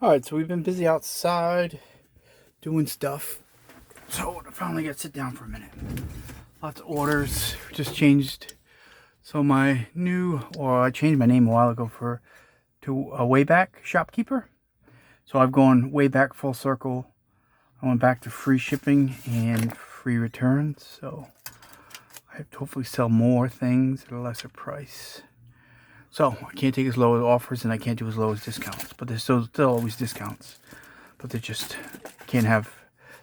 Alright, so we've been busy outside doing stuff. So I finally got to sit down for a minute. Lots of orders. Just changed. So my I changed my name a while ago to a Wayback Shopkeeper. So I've gone way back full circle. I went back to free shipping and free returns. So I have to hopefully sell more things at a lesser price. So I can't take as low as offers and I can't do as low as discounts. But there's still always discounts. But they just can't have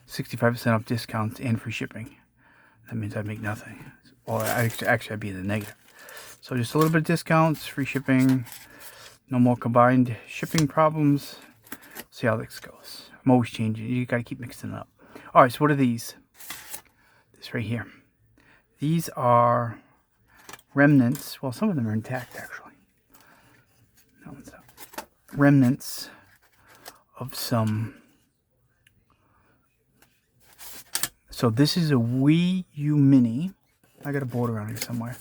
65% off discounts and free shipping. That means I'd make nothing. Well, I'd be in the negative. So just a little bit of discounts, free shipping, no more combined shipping problems. See how this goes. I'm always changing. You gotta keep mixing it up. All right, so what are these? This right here. These are remnants. Well, some of them are intact actually. That one's out. Remnants of some. So this is a Wii U Mini. I got a board around here somewhere.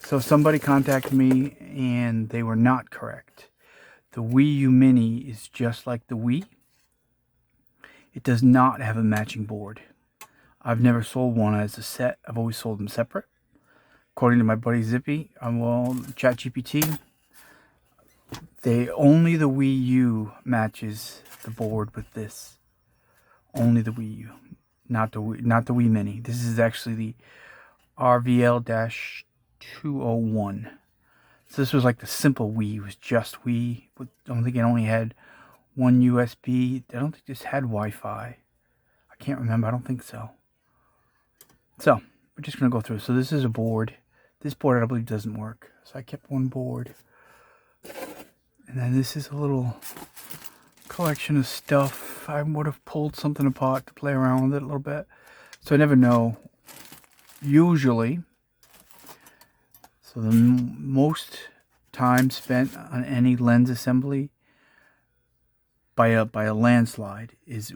So somebody contacted me and they were not correct. The Wii U Mini is just like the Wii. It does not have a matching board. I've never sold one as a set. I've always sold them separate. According to my buddy Zippy, ChatGPT, only the Wii U matches the board with this. Only the Wii U, not the Wii Mini. This is actually the RVL-201. So this was like the simple Wii. It was just Wii. I don't think it only had one USB. I don't think this had Wi-Fi. I can't remember. I don't think so. So we're just gonna go through. So this is a board. This board I believe doesn't work. So I kept one board. And then this is a little collection of stuff. I would have pulled something apart to play around with it a little bit. So I never know. Usually, so the most time spent on any lens assembly by a landslide is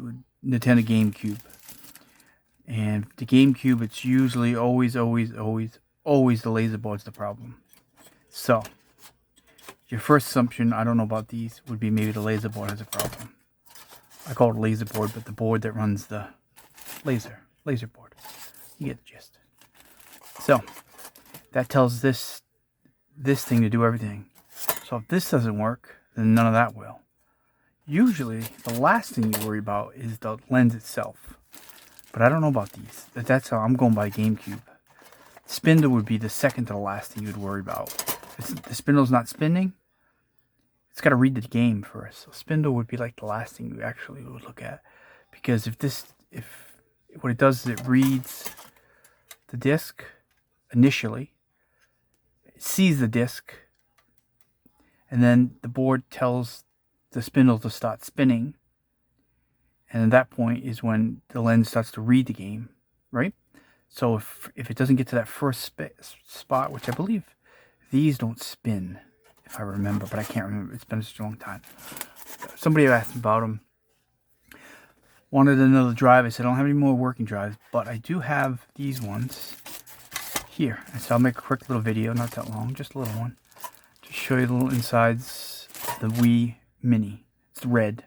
Nintendo GameCube. And the GameCube, it's usually always the laser board's the problem. So your first assumption, I don't know about these, would be maybe the laser board has a problem. I call it laser board, but the board that runs the laser board. You get the gist. So that tells this thing to do everything. So if this doesn't work, then none of that will. Usually, the last thing you worry about is the lens itself. But I don't know about these. That's how I'm going by GameCube. Spindle would be the second to the last thing you'd worry about. If the spindle's not spinning, it's got to read the game first. So spindle would be like the last thing you actually would look at. Because if what it does is it reads the disc initially, it sees the disc, and then the board tells the spindle to start spinning. And at that point is when the lens starts to read the game, right? So if it doesn't get to that first spot, which I believe these don't spin, if I remember, but I can't remember. It's been such a long time. Somebody asked about them. Wanted another drive. I said I don't have any more working drives, but I do have these ones here. And so I'll make a quick little video, not that long, just a little one, to show you the little insides of the Wii Mini. It's red,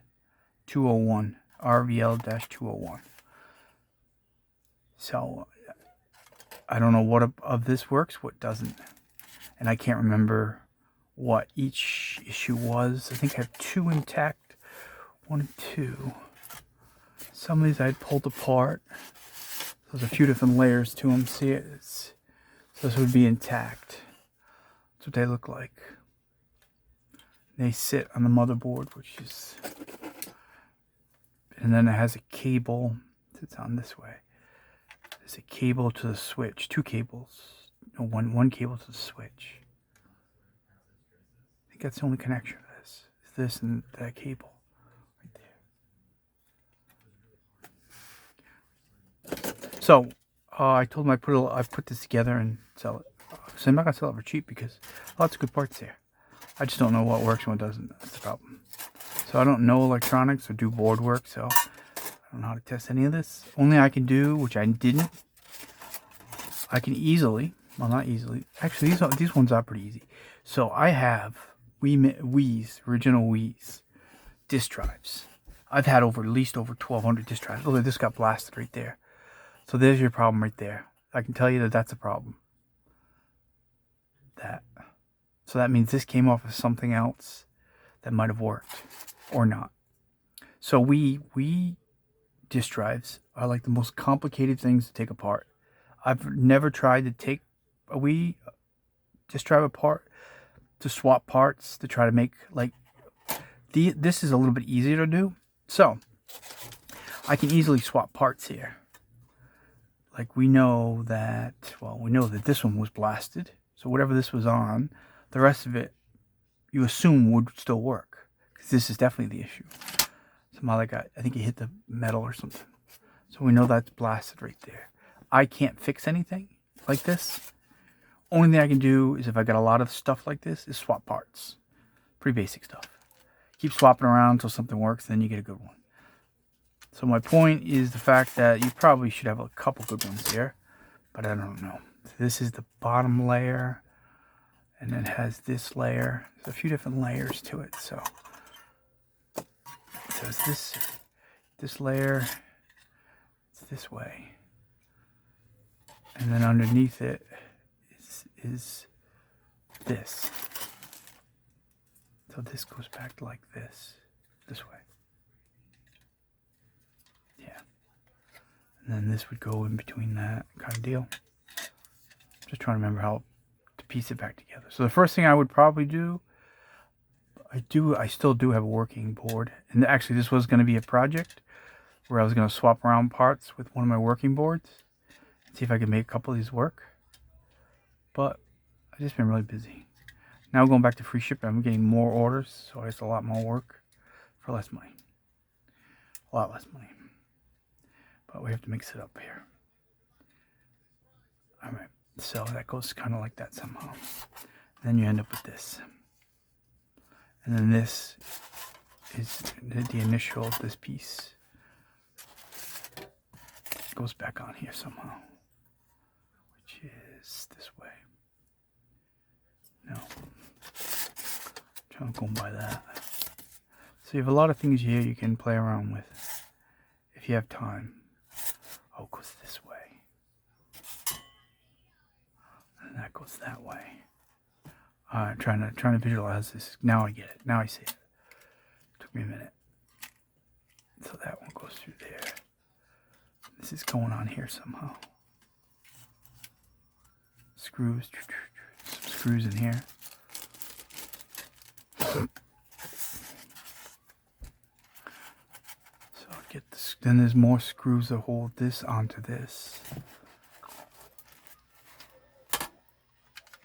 201, RVL-201. So I don't know what of this works, what doesn't. And I can't remember what each issue was. I think I have two intact. 1 and 2. Some of these I had pulled apart. There's a few different layers to them. See it? So this would be intact. That's what they look like. They sit on the motherboard, which is... And then it has a cable. It's on this way. There's a cable to the switch. 2 cables. No, one cable to the switch. I think that's the only connection to this. Is this and that cable right there. So I told him I put this together and sell it. So I'm not gonna sell it for cheap because lots of good parts there. I just don't know what works and what doesn't. That's the problem. So I don't know electronics or do board work, so I don't know how to test any of this. Only I can do, which I didn't. I can easily, well, not easily. Actually, these ones are pretty easy. So I have Wii's, original Wii's, disk drives. I've had at least over 1,200 disk drives. Look, this got blasted right there. So there's your problem right there. I can tell you that that's a problem. So that means this came off of something else that might have worked or not. So we disk drives are like the most complicated things to take apart. I've never tried to take a Wii disk drive apart to swap parts to try to make like this is a little bit easier to do. So I can easily swap parts here. Like we know that this one was blasted. So whatever this was on, the rest of it you assume would still work, because this is definitely the issue. Somehow I think it hit the metal or something. So we know that's blasted right there. I can't fix anything like this. Only thing I can do is if I got a lot of stuff like this is swap parts. Pretty basic stuff. Keep swapping around until something works, then you get a good one. So my point is the fact that you probably should have a couple good ones here, but I don't know. So this is the bottom layer, and then it has this layer. There's a few different layers to it. So this layer, it's this way, and then underneath it is this. So this goes back like this way. Yeah. And then this would go in between that kind of deal. Just trying to remember how to piece it back together. So the first thing I would probably do, I still do have a working board. And actually this was going to be a project where I was going to swap around parts with one of my working boards and see if I could make a couple of these work. But I've just been really busy. Now going back to free shipping, I'm getting more orders, so it's a lot more work for less money. A lot less money. But we have to mix it up here. Alright, so that goes kind of like that somehow. And then you end up with this. And then this is the initial of this piece. It goes back on here somehow. Which is this way. No. I'm going by that. So you have a lot of things here you can play around with if you have time. Oh, it goes this way. And that goes that way. Trying to visualize this. Now I get it. Now I see it. Took me a minute. So that one goes through there. This is going on here somehow. Screws. Some screws in here. So get this. Then there's more screws that hold this onto this.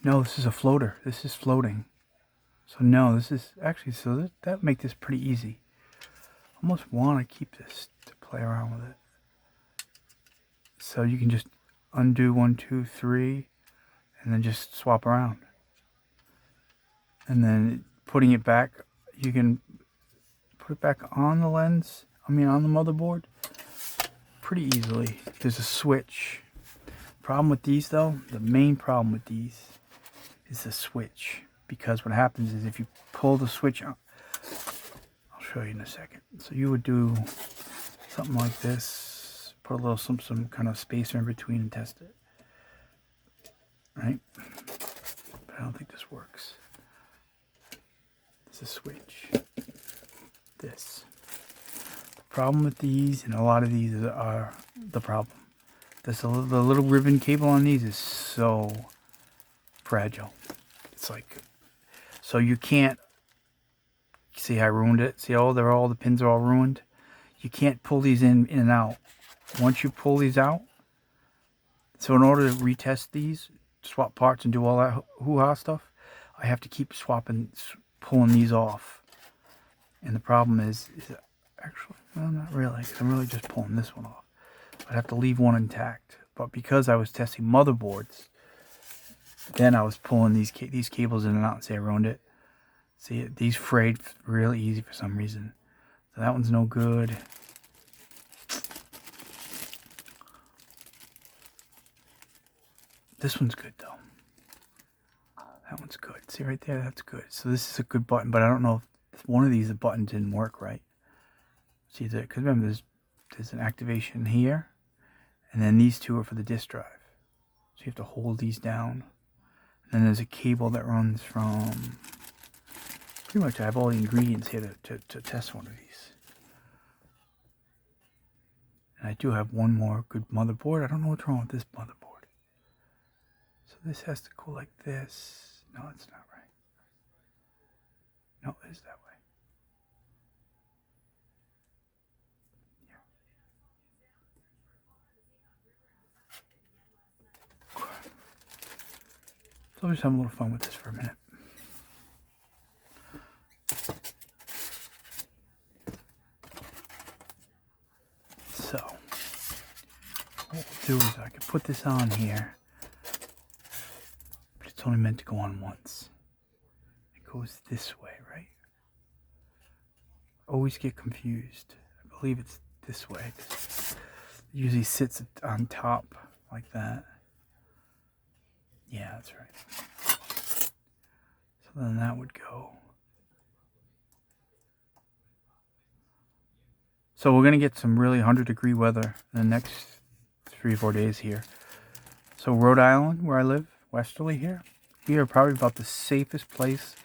No, this is a floater. This is floating. So no, this is actually, so that make this pretty easy. Almost want to keep this to play around with it. So you can just undo 1, 2, 3, and then just swap around. And then putting it back, you can put it back on the lens, on the motherboard, pretty easily. There's a switch. Problem with these though, the main problem with these is the switch. Because what happens is if you pull the switch out, I'll show you in a second. So you would do something like this, put a little some kind of spacer in between and test it. Right? But I don't think this works. It's a switch. This. The problem with these, and a lot of these are the problem. The little ribbon cable on these is so fragile. It's like, so you can't, see how I ruined it? See, all the pins are all ruined. You can't pull these in and out. Once you pull these out, so in order to retest these, swap parts and do all that hoo-ha stuff, I have to keep pulling these off. And the problem is actually, well, not really, because I'm really just pulling this one off. I'd have to leave one intact. But because I was testing motherboards, then I was pulling these cables in and out and see I ruined it. See, these frayed really easy for some reason. So that one's no good. This one's good though. That one's good. See right there, that's good. So this is a good button, but I don't know one of these, the button didn't work right. See that? Because remember, there's an activation here, and then these two are for the disk drive. So you have to hold these down. And then there's a cable that runs from. Pretty much, I have all the ingredients here to test one of these. And I do have one more good motherboard. I don't know what's wrong with this motherboard. So this has to go like this. No, it's not right. No, it is that way. Yeah. So I'll just have a little fun with this for a minute. So what we'll do is I can put this on here, but it's only meant to go on once. It goes this way, right? I always get confused. I believe it's this way. It usually sits on top like that. Yeah, that's right. So then that would go. So we're going to get some really 100-degree weather in the next 3 or 4 days here. So Rhode Island, where I live, westerly here, we are probably about the safest place,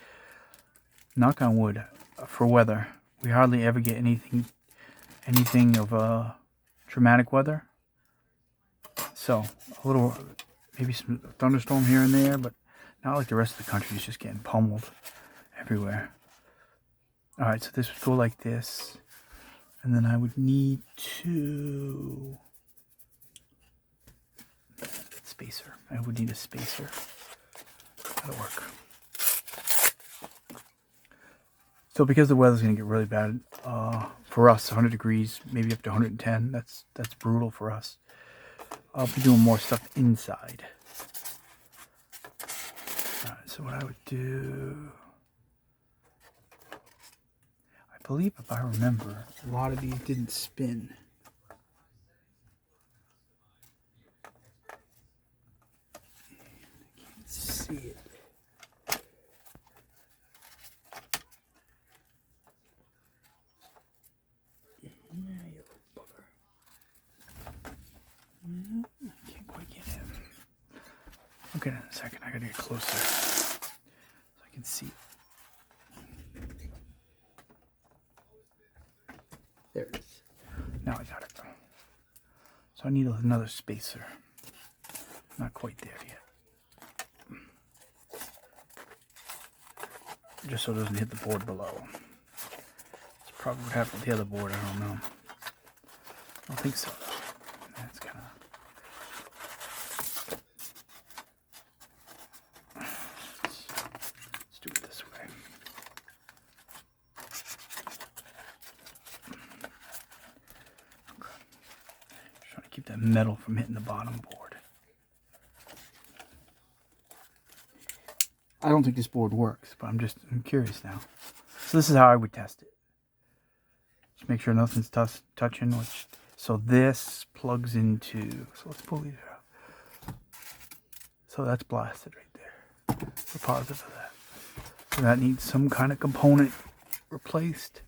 knock on wood, for weather. We hardly ever get anything of traumatic weather. So a little, maybe some thunderstorm here and there, but not like the rest of the country is just getting pummeled everywhere. All right, so this would go like this. And then I would need to spacer. I would need a spacer. That'll work. So because the weather's going to get really bad for us, 100 degrees, maybe up to 110. That's brutal for us. I'll be doing more stuff inside. All right, so what I would do, I believe if I remember, a lot of these didn't spin. I can't see it. Yeah, you little bugger. Yeah, I can't quite get him. Okay, in a second, I gotta get closer so I can see. There it is. Now I got it. So I need another spacer. Not quite there yet. Just so it doesn't hit the board below. It's probably what happened with the other board, I don't know. I don't think so though. That's kind of... Let's do it this way. Okay. Just trying to keep that metal from hitting the bottom board. I don't think this board works, but I'm curious now. So this is how I would test it. Just make sure nothing's touching. So this plugs into, so let's pull these out. So that's blasted right there. We're positive of that. So that needs some kind of component replaced.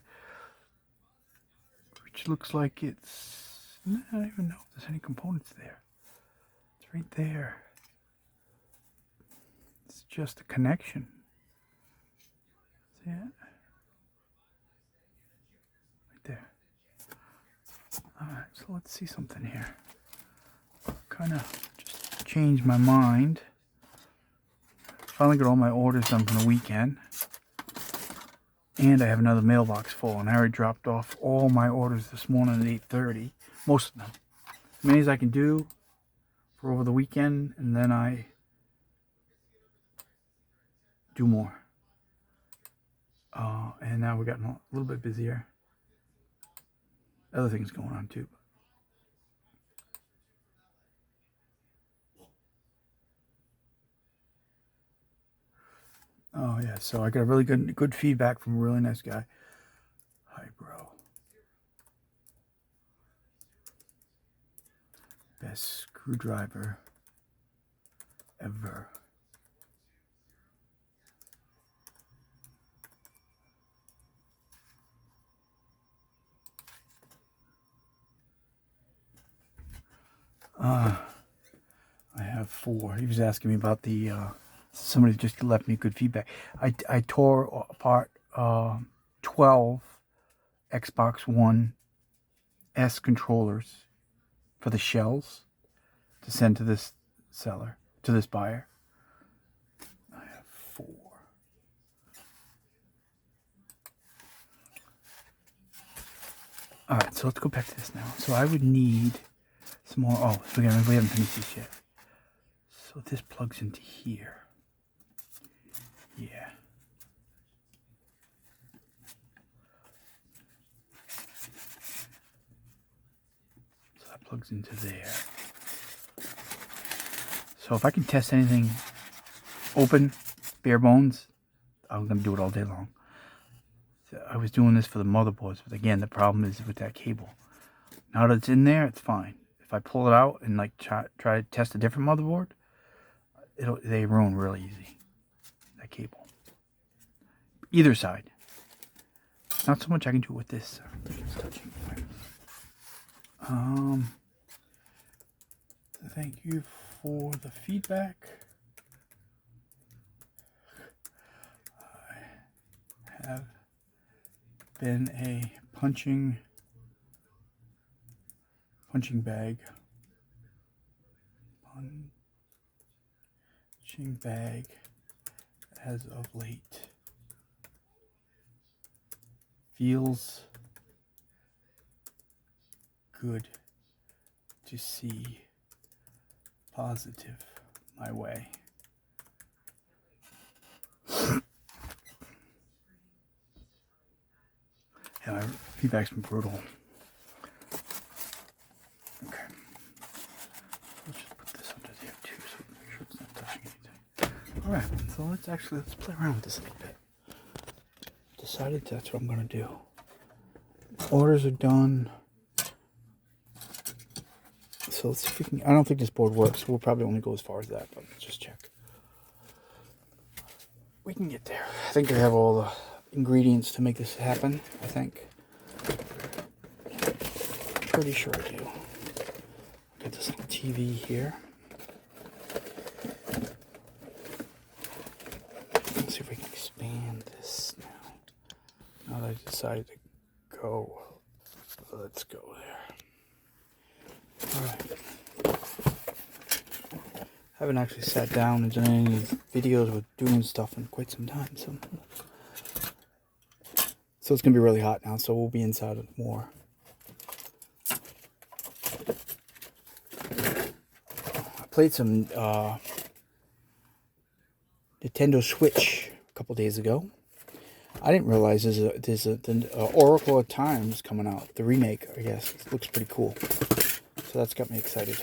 Which looks like it's, I don't even know if there's any components there. It's right there. It's just a connection. See it? Right there. Alright, so let's see something here. Kind of just changed my mind. Finally got all my orders done from the weekend. And I have another mailbox full. And I already dropped off all my orders this morning at 8:30. Most of them. As many as I can do for over the weekend. And then I do more. And now we've gotten a little bit busier. Other things going on too. Oh yeah, so I got really good feedback from a really nice guy. Hi, bro. Best screwdriver ever. I have 4. He was asking me about the, somebody just left me good feedback. I tore apart 12 Xbox One S controllers for the shells to send to this seller, to this buyer. I have 4. Alright, so let's go back to this now. So I would need some more. Oh, so we haven't finished this yet. So this plugs into here. Yeah. So that plugs into there. So if I can test anything open, bare bones, I'm going to do it all day long. So I was doing this for the motherboards, but again, the problem is with that cable. Now that it's in there, it's fine. If I pull it out and like try to test a different motherboard, they ruin really easy. That cable. Either side. Not so much I can do with this. Thank you for the feedback. I have been a punching bag. Punching bag as of late. Feels good to see positive my way. Yeah, my feedback's been brutal. Okay. Let's just put this under there too, so make sure it's not touching anything. Alright, so let's play around with this a little bit. Decided that's what I'm gonna do. Orders are done. So let's see if we can. I don't think this board works. We'll probably only go as far as that, but let's just check. We can get there. I think I have all the ingredients to make this happen. I think. Pretty sure I do. Got this little TV here. Let's see if we can expand this now. Now that I decided to go, let's go there. Alright. I haven't actually sat down and done any videos with doing stuff in quite some time, so it's gonna be really hot now, so we'll be inside it more. I played some Nintendo Switch a couple days ago. I didn't realize there's the Oracle of Times coming out, the remake, I guess. It looks pretty cool. So that's got me excited.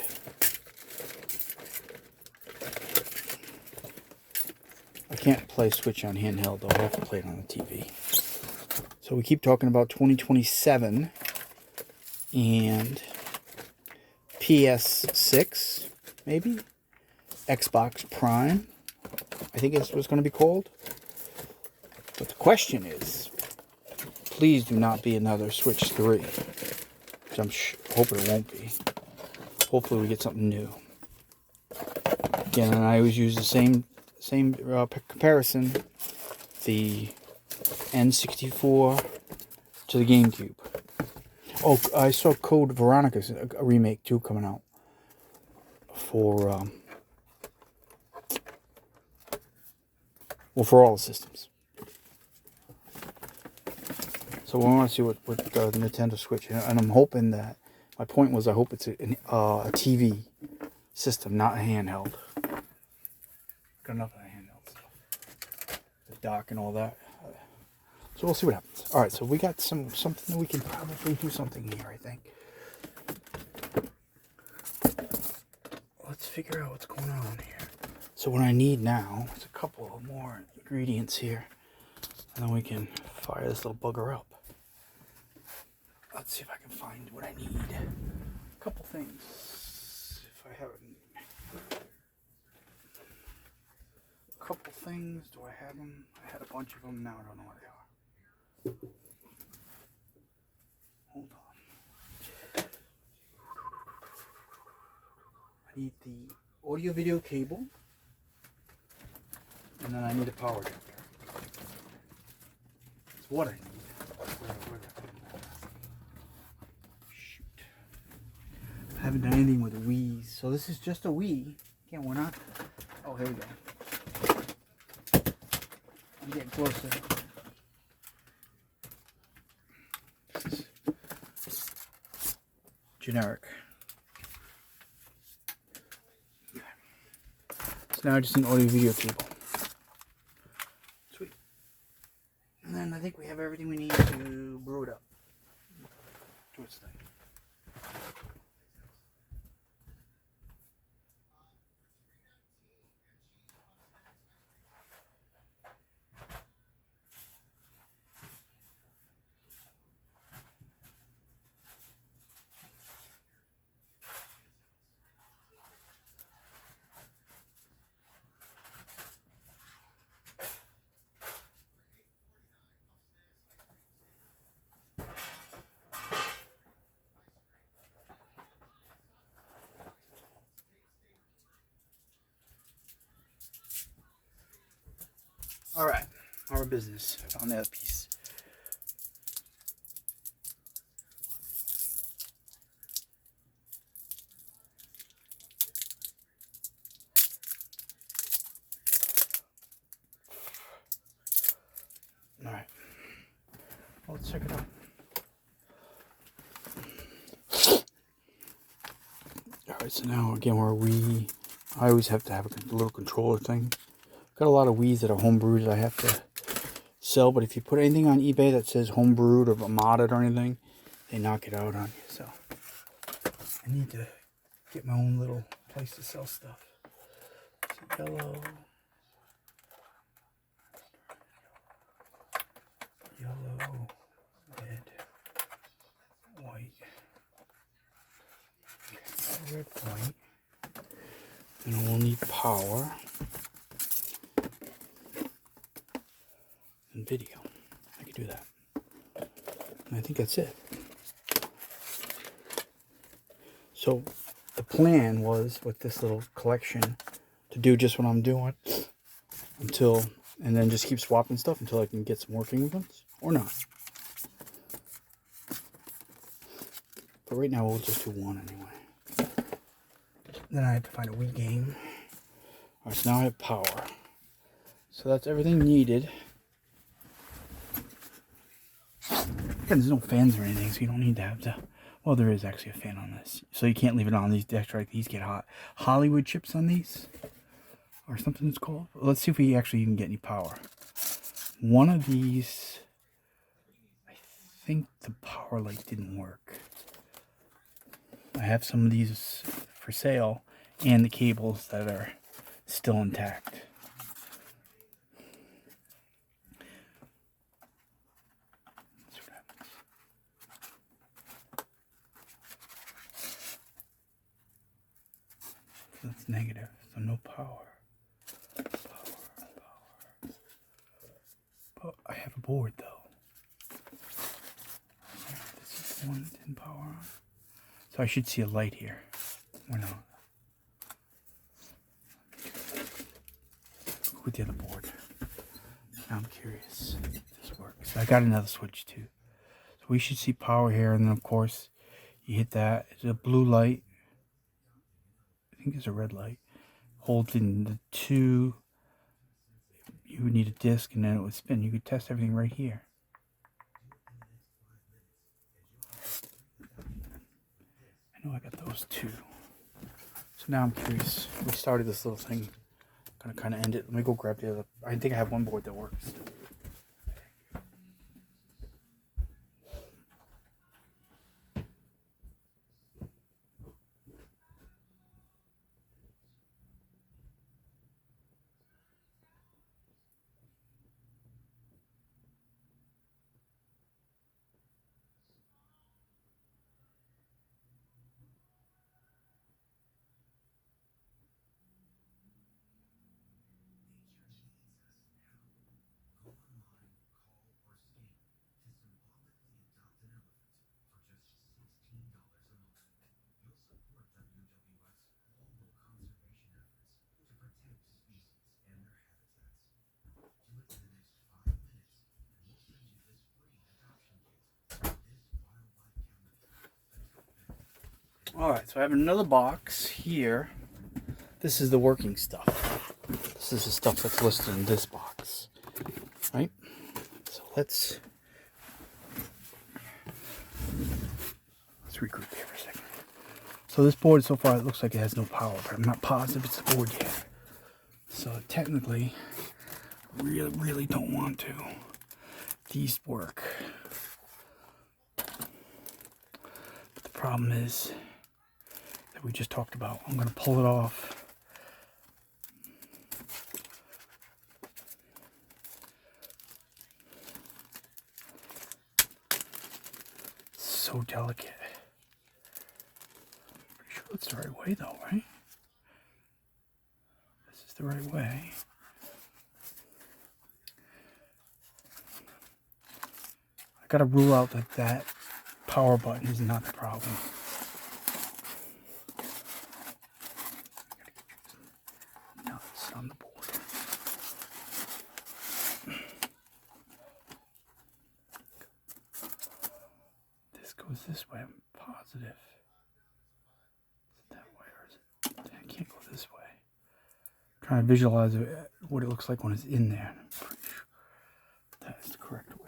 I can't play Switch on handheld, though. I have to play it on the TV. So we keep talking about 2027 and PS6, maybe? Xbox Prime, I think it's what's going to be called. But the question is, please do not be another Switch 3. Which I'm hoping it won't be. Hopefully we get something new. Again, and I always use the same comparison. The N64 to the GameCube. Oh, I saw Code Veronica's a remake too coming out. For, for all the systems. So we want to see what the Nintendo Switch, and I'm hoping that, my point was I hope it's a TV system, not a handheld. Got enough of that handheld stuff. The dock and all that. So we'll see what happens. Alright, so we got something that we can probably do something here, I think. Let's figure out what's going on here. So what I need now is a couple of more ingredients here. And then we can fire this little bugger up. Let's see if I can find what I need. A couple things. If I haven't. A couple things. Do I have them? I had a bunch of them. Now I don't know where they are. Hold on. need the audio video cable, and then I need a power adapter. That's what I need. Where did I put them all? Shoot. I haven't done anything with the Wii's, so this is just a Wii. Again, we're not. Oh, here we go. I'm getting closer. This is generic. Okay. So now I just need audio video cable. Sweet. And then I think we have everything we need to brew it up. Do its thing. All right, our business. I found the other piece. All right, well, let's check it out. All right, so now again, I always have to have a little controller thing. Got a lot of Wii's that are homebrewed I have to sell, but if you put anything on eBay that says homebrewed or modded or anything, they knock it out on you. So I need to get my own little place to sell stuff. So yellow, red, white, okay, red, white, and we'll need power. And video. I could do that. And I think that's it. So the plan was with this little collection to do just what I'm doing and then just keep swapping stuff until I can get some more fingerprints or not. But right now we'll just do one anyway. Then I have to find a Wii game. Alright, so now I have power. So that's everything needed. Again, there's no fans or anything, so you don't need to have to. Well, there is actually a fan on this, so you can't leave it on. These decks, right? These get hot. Hollywood chips on these, or something it's called. Let's see if we actually even get any power. One of these, I think the power light didn't work. I have some of these for sale, and the cables that are still intact. That's negative, so no power. But I have a board though. This is the one that didn't power on. So I should see a light here. Or not. With the other board. Now I'm curious if this works. I got another switch too. So we should see power here, and then of course you hit that. It's a blue light. I think it's a red light. Holding the two, you would need a disc and then it would spin. You could test everything right here. I know I got those two. So now I'm curious. We started this little thing. Gonna kind of end it. Let me go grab the other. I think I have one board that works. Alright, so I have another box here. This is the working stuff. This is the stuff that's listed in this box. Right? So let's regroup here for a second. So this board so far, it looks like it has no power, but I'm not positive it's the board yet. So technically, really don't want to. These work. But the problem is that we just talked about. I'm going to pull it off. So delicate. Pretty sure it's the right way though, right? This is the right way. I gotta rule out that that power button is not the problem. Nuts on the board. This goes this way, I'm positive. Is it that way or is it? I can't go this way. I'm trying to visualize what it looks like when it's in there. I'm pretty sure that is the correct way.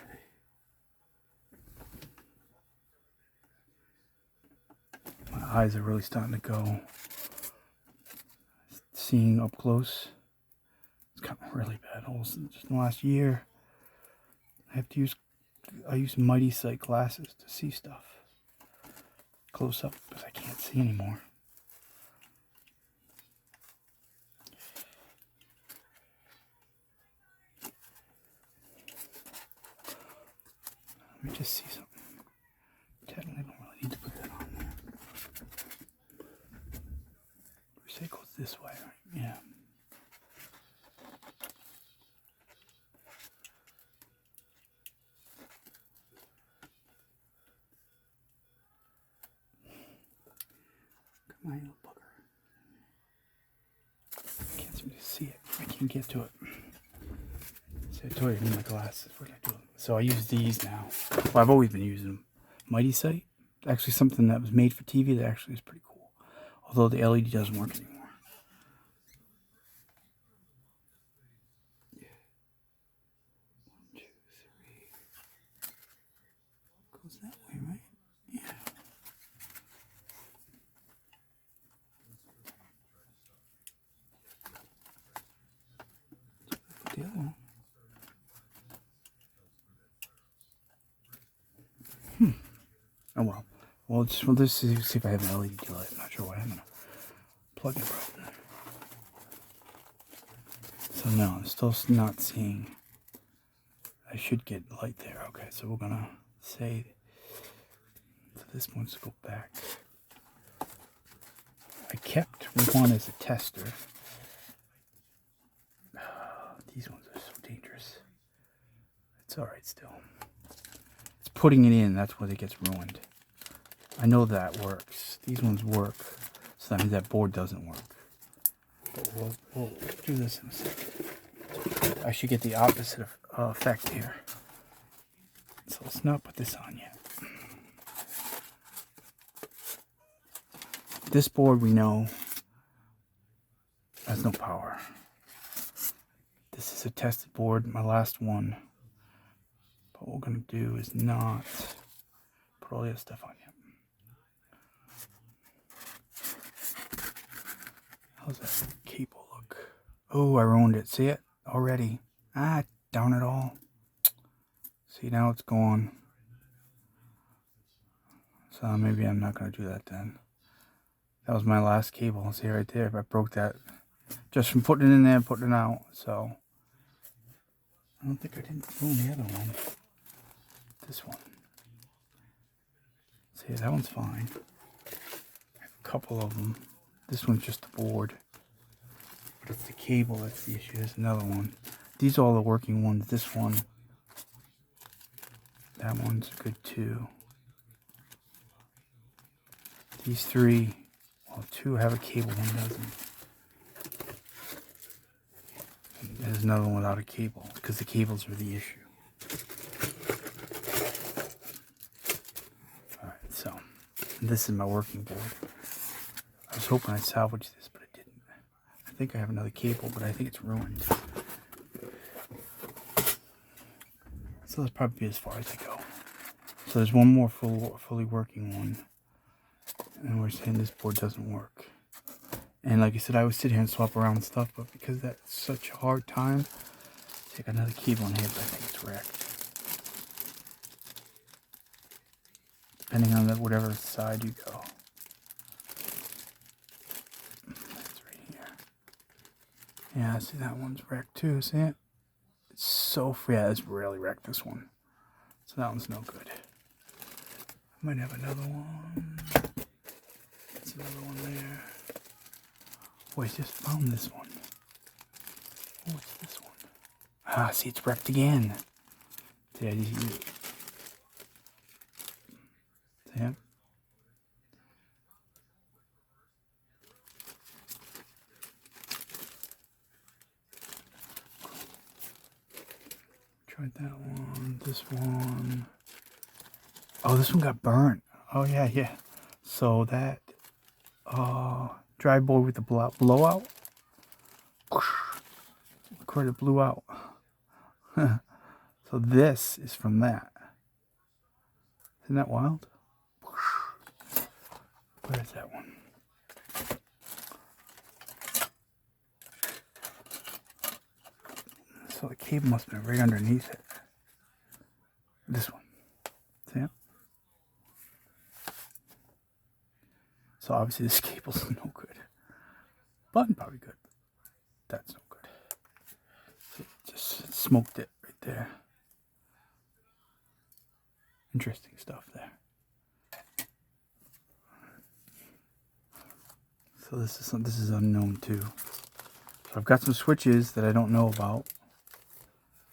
My eyes are really starting to go. Seeing up close, it's gotten really bad. Just in the last year, I use Mighty Sight glasses to see stuff close up, but I can't see anymore. Let me just see something. Technically, I don't really need to put that on there. We say it goes this way, right? Yeah. Come on, you little bugger. I can't seem to see it. I can't get to it. See, I told you I need my glasses. What did I do? So I use these now. Well, I've always been using them. Mighty Sight. Actually something that was made for TV that actually is pretty cool. Although the LED doesn't work anymore. Yeah. 1, 2, 3. Goes that way, right? Yeah. Put the other one. Oh well. Well, let's see if I have an LED light. I'm not sure why I'm gonna plug it right in there. So no, I'm still not seeing. I should get light there. Okay, so we're gonna say. So this one's to go back. I kept one as a tester. These ones are so dangerous. It's alright still. It's putting it in, that's where it gets ruined. I know that works. These ones work. So that means that board doesn't work. But we'll do this in a second. I should get the opposite effect here. So let's not put this on yet. This board we know has no power. This is a tested board, my last one. But what we're going to do is not put all the other stuff on yet. How's that cable look? Oh, I ruined it. See it? Already. Ah, darn it all. See, now it's gone. So maybe I'm not going to do that then. That was my last cable. See right there? If I broke that just from putting it in there and putting it out. So I don't think I didn't ruin the other one. This one. See, that one's fine. I have a couple of them. This one's just the board. But it's the cable that's the issue. There's another one. These are all the working ones. This one. That one's good too. These three. Well, 2 have a cable, 1 doesn't. And there's another one without a cable. Because the cables are the issue. Alright, so. This is my working board. was hoping I'd salvage this, but I didn't. I think I have another cable, but I think it's ruined. So let's probably be as far as I go. So there's one more fully working one. And we're saying this board doesn't work. And like I said, I would sit here and swap around stuff, but because that's such a hard time, take another cable in here, but I think it's wrecked. Depending on whatever side you go. That's right here. Yeah, see that one's wrecked too, see it? It's so, yeah, it's really wrecked, this one. So that one's no good. I might have another one. That's another one there. Oh, I just found this one. Oh, what's this one? Ah, see, it's wrecked again. See, I just use it. See it? Tried that one, this one. Oh, this one got burnt. Oh, yeah, yeah. So that, dry board with the blowout. Look where it blew out. So this is from that. Isn't that wild? Where is that one? So the cable must have been right underneath it. This one. See it? So obviously this cable's no good. Button probably good. That's no good. So it just smoked it right there. Interesting stuff there. So this is unknown too. So I've got some switches that I don't know about.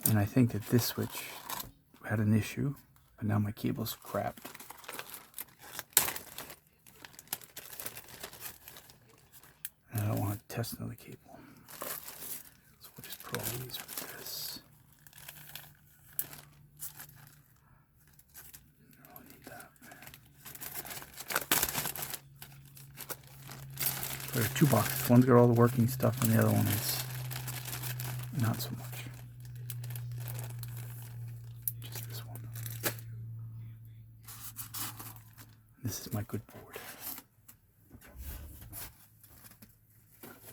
And I think that this switch had an issue, but now my cable's crap. And I don't want to test another cable. So we'll just put all these with this. I don't need that. So there are two boxes. One's got all the working stuff and the other one is not so much. This is my good board.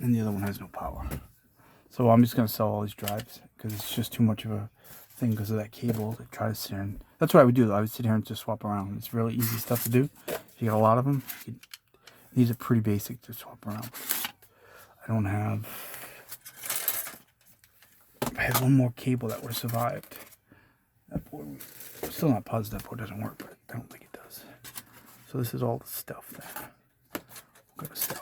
And the other one has no power. So I'm just going to sell all these drives because it's just too much of a thing because of that cable. I try to sit here and, that's what I would do though. I would sit here and just swap around. It's really easy stuff to do. If you got a lot of them, these are pretty basic to swap around. I don't have, if I had one more cable that would have survived. That board, I'm still not positive that board doesn't work, but I don't think it does. So this is all the stuff that I'm going to sell.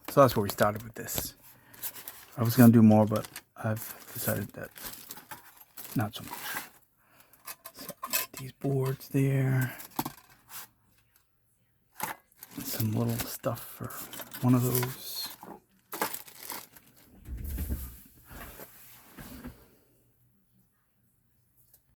So that's where we started with this. I was going to do more, but I've decided that not so much. So these boards there. Some little stuff for one of those.